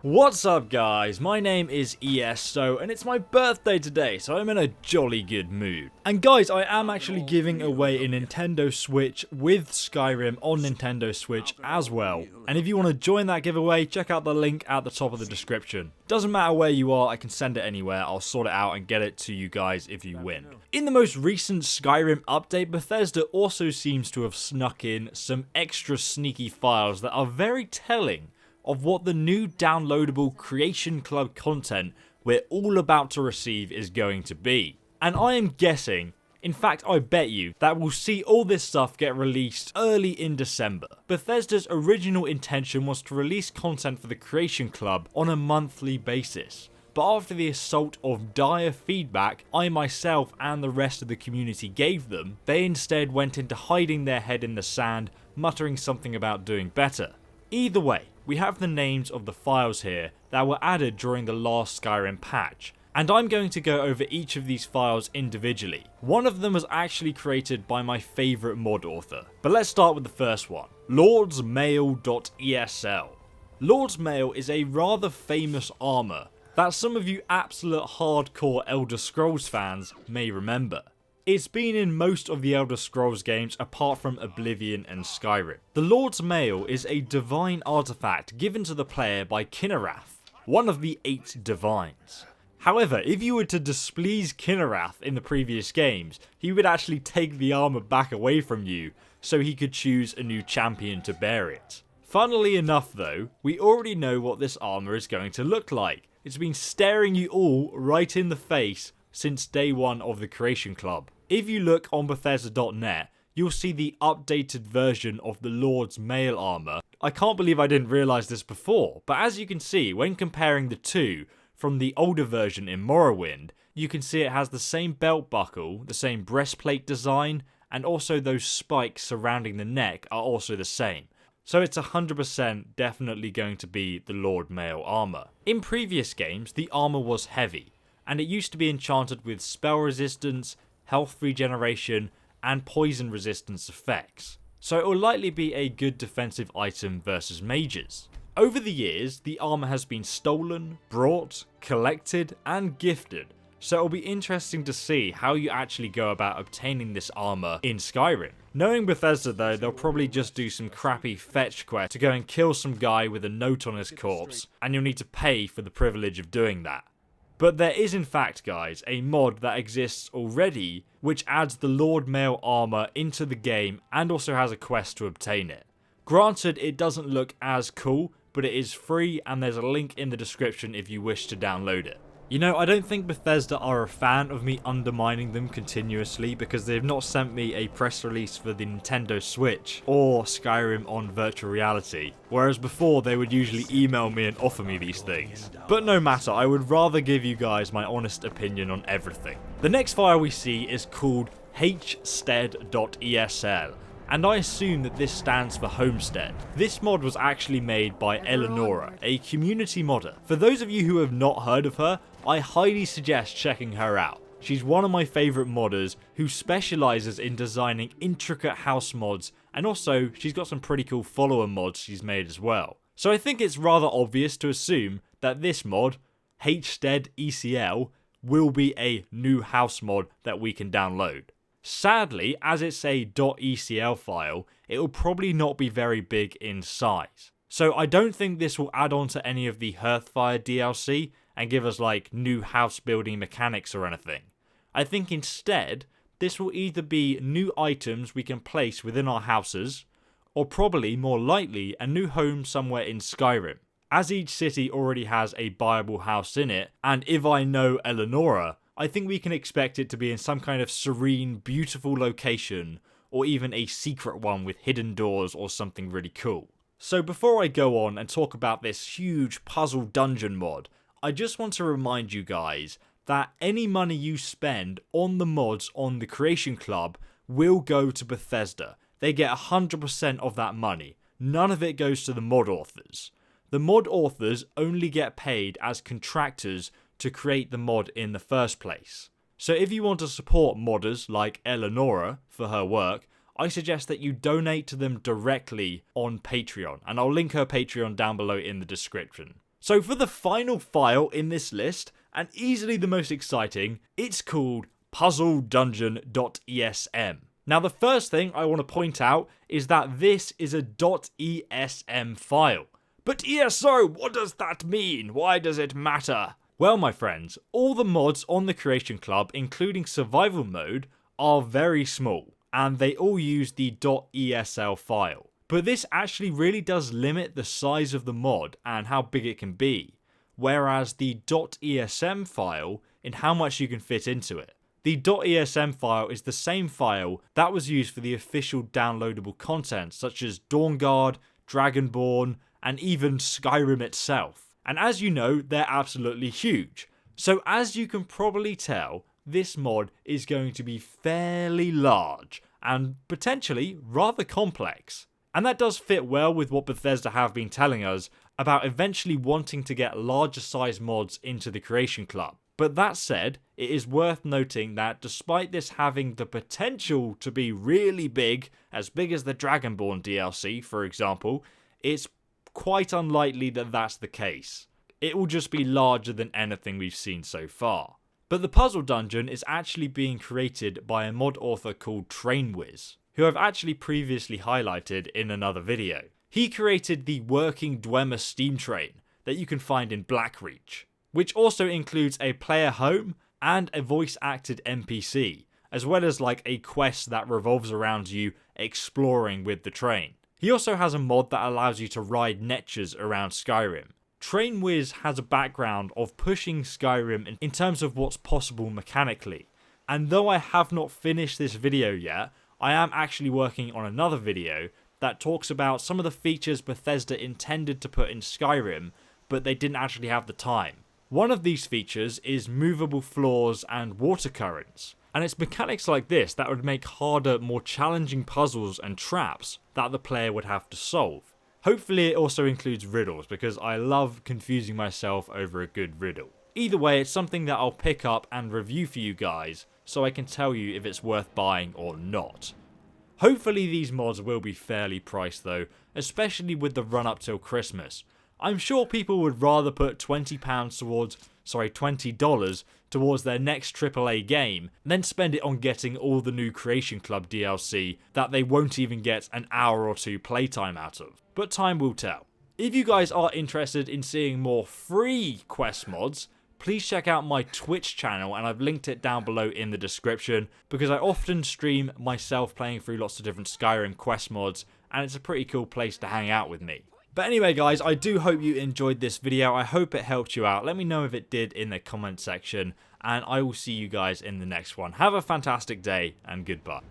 What's up guys, my name is ESO and it's my birthday today, so I'm in a jolly good mood. And guys, I am actually giving away a Nintendo Switch with Skyrim on Nintendo Switch as well. And if you want to join that giveaway, check out the link at the top of the description. Doesn't matter where you are, I can send it anywhere, I'll sort it out and get it to you guys if you win. In the most recent Skyrim update, Bethesda also seems to have snuck in some extra sneaky files that are very telling of what the new downloadable Creation Club content we're all about to receive is going to be. And I am guessing, in fact I bet you, that we'll see all this stuff get released early in December. Bethesda's original intention was to release content for the Creation Club on a monthly basis. But after the assault of dire feedback I myself and the rest of the community gave them, they instead went into hiding their head in the sand, muttering something about doing better. Either way, we have the names of the files here that were added during the last Skyrim patch, and I'm going to go over each of these files individually. One of them was actually created by my favourite mod author, but let's start with the first one, lordsmail.esl. Lord's Mail is a rather famous armour that some of you absolute hardcore Elder Scrolls fans may remember. It's been in most of the Elder Scrolls games apart from Oblivion and Skyrim. The Lord's Mail is a divine artifact given to the player by Kinnorath, one of the 8 divines. However, if you were to displease Kinnorath in the previous games, he would actually take the armour back away from you so he could choose a new champion to bear it. Funnily enough though, we already know what this armour is going to look like. It's been staring you all right in the face since day one of the Creation Club. If you look on Bethesda.net, you'll see the updated version of the Lord's Mail armour. I can't believe I didn't realise this before, but as you can see, when comparing the two from the older version in Morrowind, you can see it has the same belt buckle, the same breastplate design, and also those spikes surrounding the neck are also the same. So it's 100% definitely going to be the Lord Mail armour. In previous games, the armour was heavy, and it used to be enchanted with spell resistance, health regeneration, and poison resistance effects, so it will likely be a good defensive item versus mages. Over the years, the armour has been stolen, brought, collected, and gifted, so it'll be interesting to see how you actually go about obtaining this armour in Skyrim. Knowing Bethesda though, they'll probably just do some crappy fetch quest to go and kill some guy with a note on his corpse, and you'll need to pay for the privilege of doing that. But there is in fact, guys, a mod that exists already which adds the Lord Mail armour into the game and also has a quest to obtain it. Granted, it doesn't look as cool, but it is free and there's a link in the description if you wish to download it. You know, I don't think Bethesda are a fan of me undermining them continuously because they've not sent me a press release for the Nintendo Switch or Skyrim on virtual reality, whereas before they would usually email me and offer me these things. But no matter, I would rather give you guys my honest opinion on everything. The next file we see is called hstead.esl. And I assume that this stands for Homestead. This mod was actually made by Eleonora, a community modder. For those of you who have not heard of her, I highly suggest checking her out. She's one of my favourite modders who specialises in designing intricate house mods, and also she's got some pretty cool follower mods she's made as well. So I think it's rather obvious to assume that this mod, hstead.esl, will be a new house mod that we can download. Sadly, as it's a .ecl file, it will probably not be very big in size. So I don't think this will add on to any of the Hearthfire DLC and give us like new house building mechanics or anything. I think instead, this will either be new items we can place within our houses, or probably more likely a new home somewhere in Skyrim. As each city already has a buyable house in it, and if I know Eleonora, I think we can expect it to be in some kind of serene, beautiful location, or even a secret one with hidden doors or something really cool. So before I go on and talk about this huge puzzle dungeon mod, I just want to remind you guys that any money you spend on the mods on the Creation Club will go to Bethesda. They get 100% of that money. None of it goes to the mod authors. The mod authors only get paid as contractors to create the mod in the first place. So if you want to support modders like Eleonora for her work, I suggest that you donate to them directly on Patreon, and I'll link her Patreon down below in the description. So for the final file in this list, and easily the most exciting, it's called puzzledungeon.esm. Now the first thing I want to point out is that this is a .esm file. But ESO, what does that mean? Why does it matter? Well, my friends, all the mods on the Creation Club, including survival mode, are very small, and they all use the .esl file. But this actually really does limit the size of the mod and how big it can be, whereas the .esm file in how much you can fit into it. The .esm file is the same file that was used for the official downloadable content such as Dawnguard, Dragonborn, and even Skyrim itself. And as you know, they're absolutely huge. So as you can probably tell, this mod is going to be fairly large and potentially rather complex. And that does fit well with what Bethesda have been telling us about eventually wanting to get larger size mods into the Creation Club. But that said, it is worth noting that despite this having the potential to be really big as the Dragonborn DLC, for example, it's quite unlikely that that's the case. It will just be larger than anything we've seen so far. But the puzzle dungeon is actually being created by a mod author called TrainWiz, who I've actually previously highlighted in another video. He created the working Dwemer steam train that you can find in Blackreach, which also includes a player home and a voice acted NPC, as well as like a quest that revolves around you exploring with the train. He also has a mod that allows you to ride netchers around Skyrim. TrainWiz has a background of pushing Skyrim in terms of what's possible mechanically, and though I have not finished this video yet, I am actually working on another video that talks about some of the features Bethesda intended to put in Skyrim, but they didn't actually have the time. One of these features is movable floors and water currents, and it's mechanics like this that would make harder, more challenging puzzles and traps that the player would have to solve. Hopefully it also includes riddles, because I love confusing myself over a good riddle. Either way, it's something that I'll pick up and review for you guys, so I can tell you if it's worth buying or not. Hopefully these mods will be fairly priced though, especially with the run up till Christmas. I'm sure people would rather put $20 towards their next AAA game than spend it on getting all the new Creation Club DLC that they won't even get an hour or two playtime out of. But time will tell. If you guys are interested in seeing more free quest mods, please check out my Twitch channel, and I've linked it down below in the description, because I often stream myself playing through lots of different Skyrim quest mods, and it's a pretty cool place to hang out with me. But anyway guys, I do hope you enjoyed this video. I hope it helped you out. Let me know if it did in the comment section, and I will see you guys in the next one. Have a fantastic day, and goodbye.